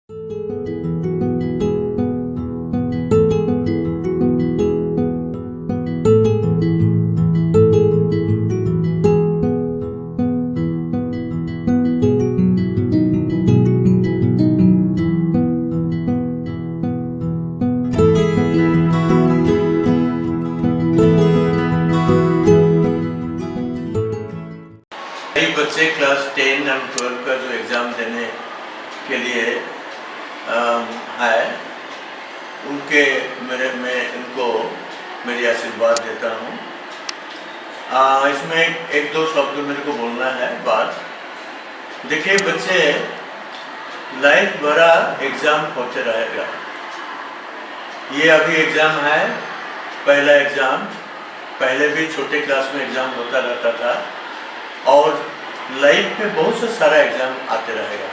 कई बच्चे क्लास 10 और 12 का जो एग्ज़ाम देने के लिए है उनके मैं इनको मेरी आशीर्वाद देता हूँ। इसमें एक दो शब्द मेरे को बोलना है बात। देखिए बच्चे, लाइफ भरा एग्ज़ाम होते रहेगा। ये अभी एग्ज़ाम है, पहला एग्ज़ाम। पहले भी छोटे क्लास में एग्ज़ाम होता रहता था और लाइफ में बहुत से सारा एग्ज़ाम आते रहेगा।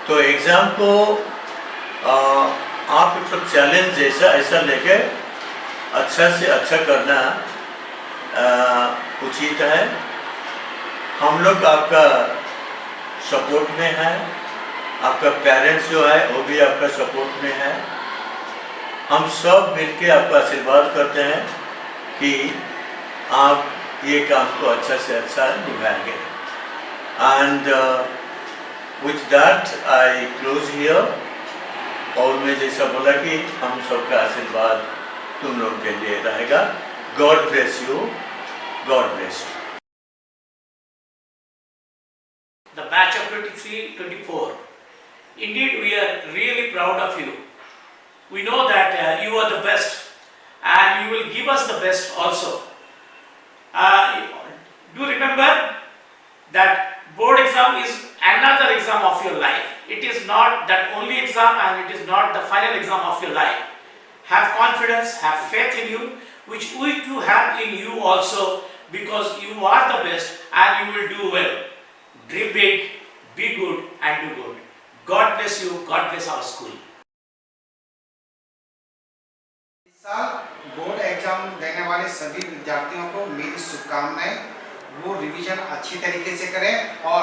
तो एग्ज़ाम को आप एक चैलेंज जैसा ऐसा लेके अच्छा से अच्छा करना उचित है। हम लोग आपका सपोर्ट में है, आपका पेरेंट्स जो है वो भी आपका सपोर्ट में है। हम सब मिलके आपका आशीर्वाद करते हैं कि आप ये काम को अच्छा से अच्छा निभाएंगे। And with that I close here. और मैं जैसा बोला कि हम सबका आशीर्वाद तुम लोगों के लिए रहेगा। God bless you, God bless you. The batch of 23-24. Indeed, we are really proud of you. We know that you are the best and you will give us the best also. Do remember that board exam is another exam of your life. It is not that only exam and it is not the final exam of your life. Have confidence, have faith in you, which we too have in you also, because you are the best and you will do well. Dream big, be good and do good. God bless you, God bless our school. इस साल board exam देने वाले सभी विद्यार्थियों को मेरी शुभकामनाएं। वो रिवीजन अच्छी तरीके से करें और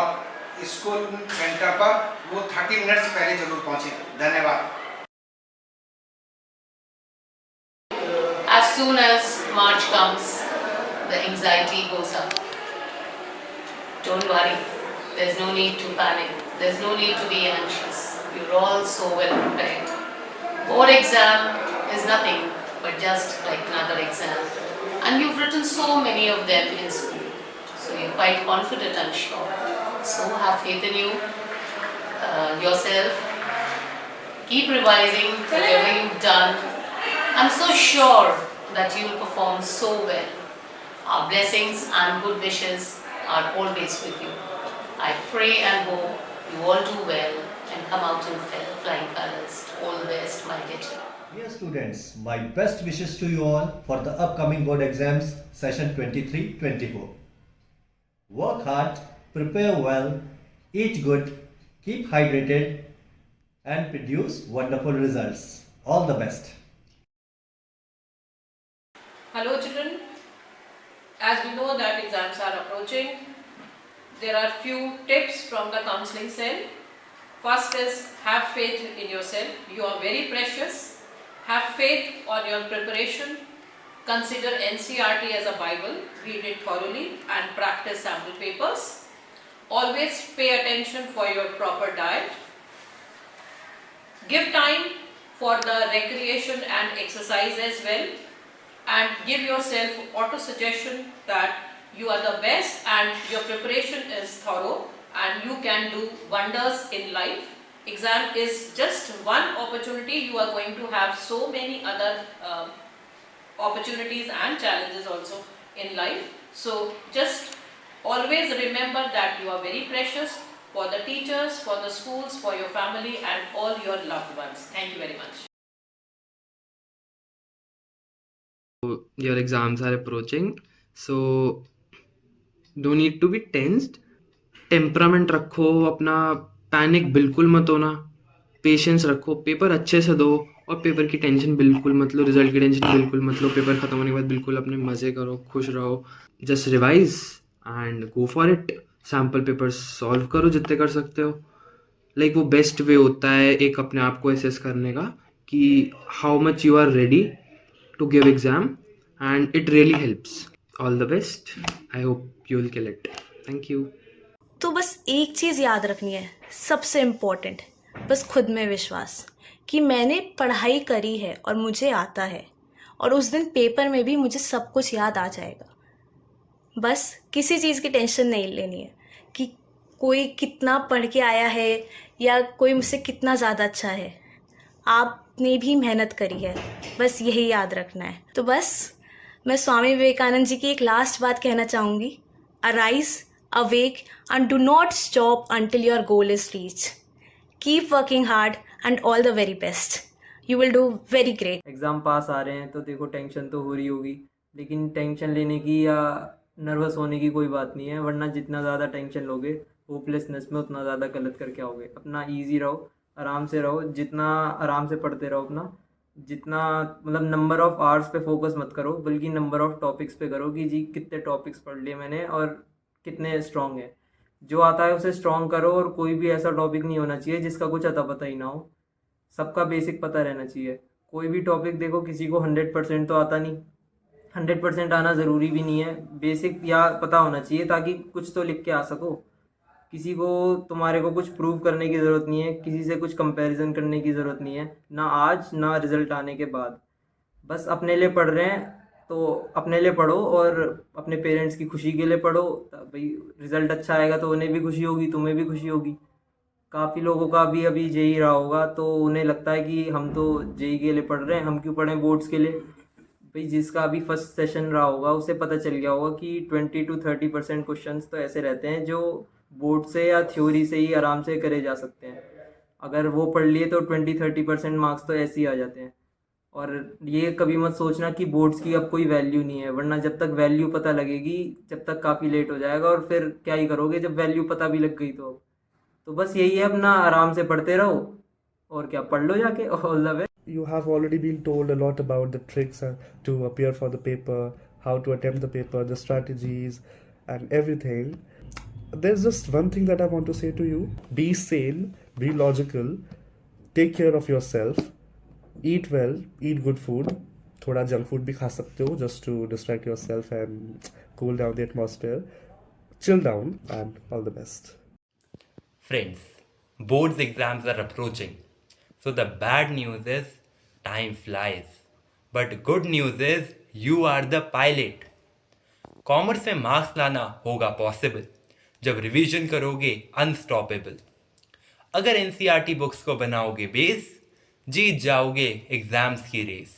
स्कूल सेंटर पर वो 30 मिनट्स पहले जरूर पहुंचे। धन्यवाद। As soon as March comes, the anxiety goes up. Don't worry. There's no need to panic. There's no need to be anxious. You're all so well prepared. Board exam is nothing but just like another exam. And you've written so many of them in school. So you're quite confident, I'm sure. So have faith in you, yourself. Keep revising whatever you've done. I'm so sure that you'll perform so well. Our blessings and good wishes are always with you. I pray and hope you all do well and come out in flying colors. All the best, my dear children. Dear students, my best wishes to you all for the upcoming board exams session 23-24. Work hard, prepare well, eat good, keep hydrated and produce wonderful results. All the best. Hello children, as we know that exams are approaching, there are few tips from the counseling cell. First is have faith in yourself. You are very precious. Have faith on your preparation. Consider NCERT as a Bible. Read it thoroughly and practice sample papers. Always pay attention for your proper diet. Give time for the recreation and exercise as well. And give yourself auto-suggestion that you are the best and your preparation is thorough and you can do wonders in life. Exam is just one opportunity. You are going to have so many other opportunities and challenges also in life. So just always remember that you are very precious for the teachers, for the schools, for your family and all your loved ones. Thank you very much. Your exams are approaching, so don't need to be tensed. Temperament रखो अपना, panic बिल्कुल मत होना, patience रखो, paper अच्छे से दो और पेपर की टेंशन बिल्कुल मत लो, रिजल्ट की टेंशन बिल्कुल मत लो। पेपर ख़त्म होने के बाद बिल्कुल अपने मज़े करो, खुश रहो, just revise and go for it. Sample paper solve करो जितने कर सकते हो, लाइक वो बेस्ट वे होता है एक अपने आप को एसेस करने का कि how much you are ready to give exam, and it really helps. All the best. I hope you will kill it. Thank you. तो बस एक चीज़ याद रखनी है, सबसे इम्पोर्टेंट, बस खुद में विश्वास कि मैंने पढ़ाई करी है और मुझे आता है, और उस दिन पेपर में भी मुझे सब कुछ याद आ जाएगा. बस किसी चीज़ की टेंशन नहीं लेनी है कि कोई कितना पढ़ के आया है या कोई मुझसे कितना ज़्यादा अच्छा है. आपने भी मेहनत करी है, बस यही याद रखना है. तो बस मैं स्वामी विवेकानंद जी की एक लास्ट बात कहना चाहूँगी. Arise, awake, and do not stop until your goal is reached. Keep working hard and all the very best. You will do very great. Exam पास आ रहे हैं तो देखो टेंशन तो हो रही होगी, लेकिन टेंशन लेने की या नर्वस होने की कोई बात नहीं है, वरना जितना ज़्यादा टेंशन लोगे होपलेसनेस में उतना ज़्यादा गलत करके आओगे. अपना ईजी रहो, आराम से रहो, जितना आराम से पढ़ते रहो अपना, जितना मतलब नंबर ऑफ़ आवर्स पे फोकस मत करो, बल्कि नंबर ऑफ़ टॉपिक्स पे करो कि जी कितने टॉपिक्स पढ़ लिए मैंने और कितने स्ट्रॉन्ग है. जो आता है उसे स्ट्रॉन्ग करो, और कोई भी ऐसा टॉपिक नहीं होना चाहिए जिसका कुछ अता पता ही ना हो. सबका बेसिक पता रहना चाहिए. कोई भी टॉपिक देखो, किसी को 100% तो आता नहीं, 100% आना ज़रूरी भी नहीं है. बेसिक या पता होना चाहिए ताकि कुछ तो लिख के आ सको. किसी को तुम्हारे को कुछ प्रूव करने की ज़रूरत नहीं है, किसी से कुछ कंपैरिजन करने की ज़रूरत नहीं है, ना आज ना रिज़ल्ट आने के बाद. बस अपने लिए पढ़ रहे हैं तो अपने लिए पढ़ो, और अपने पेरेंट्स की खुशी के लिए पढ़ो. भाई रिज़ल्ट अच्छा आएगा तो उन्हें भी खुशी होगी, तुम्हें भी खुशी होगी. काफ़ी लोगों का भी अभी जेई रहा होगा तो उन्हें लगता है कि हम तो जेई के लिए पढ़ रहे हैं, हम क्यों पढ़ें बोर्ड्स के लिए. भाई जिसका अभी फर्स्ट सेशन रहा होगा उसे पता चल गया होगा कि 20 to 30% क्वेश्चंस तो ऐसे रहते हैं जो बोर्ड से या थ्योरी से ही आराम से करे जा सकते हैं. अगर वो पढ़ लिए तो 20-30% मार्क्स तो ऐसे ही आ जाते हैं. और ये कभी मत सोचना कि बोर्ड्स की अब कोई वैल्यू नहीं है, वरना जब तक वैल्यू पता लगेगी जब तक काफ़ी लेट हो जाएगा, और फिर क्या ही करोगे जब वैल्यू पता भी लग गई तो बस यही है, अपना आराम से पढ़ते रहो और क्या, पढ़ लो जाके. All the way. You have already been told a lot about the tricks to appear for the paper, how to attempt the paper, the strategies and everything. There's just one thing that I want to say to you. Be sane, be logical, take care of yourself, eat well, eat good food. थोड़ा junk food भी खा सकते हो just to distract yourself and cool down the atmosphere. Chill down and all the best. Friends, boards exams are approaching. So the bad news is time flies. But good news is you are the pilot. Commerce में marks लाना होगा possible जब revision करोगे unstoppable. अगर NCERT books को बनाओगे base, जीत जाओगे exams की रेस.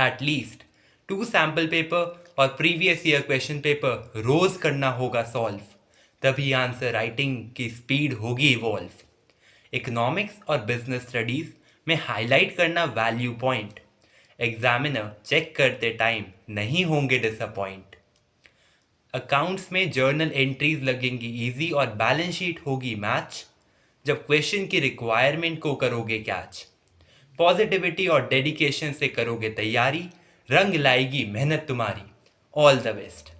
एटलीस्ट 2 सैम्पल पेपर और प्रीवियस ईयर क्वेश्चन पेपर रोज करना होगा सॉल्व, तभी आंसर राइटिंग की स्पीड होगी इवॉल्व. इकोनॉमिक्स और बिजनेस स्टडीज में हाईलाइट करना वैल्यू पॉइंट. एग्जामिनर चेक करते टाइम नहीं होंगे डिसअपॉइंट. अकाउंट्स में जर्नल एंट्रीज लगेंगी इजी और बैलेंस शीट होगी मैच जब क्वेश्चन की रिक्वायरमेंट को करोगे कैच. पॉजिटिविटी और डेडिकेशन से करोगे तैयारी, रंग लाएगी मेहनत तुम्हारी. All the best.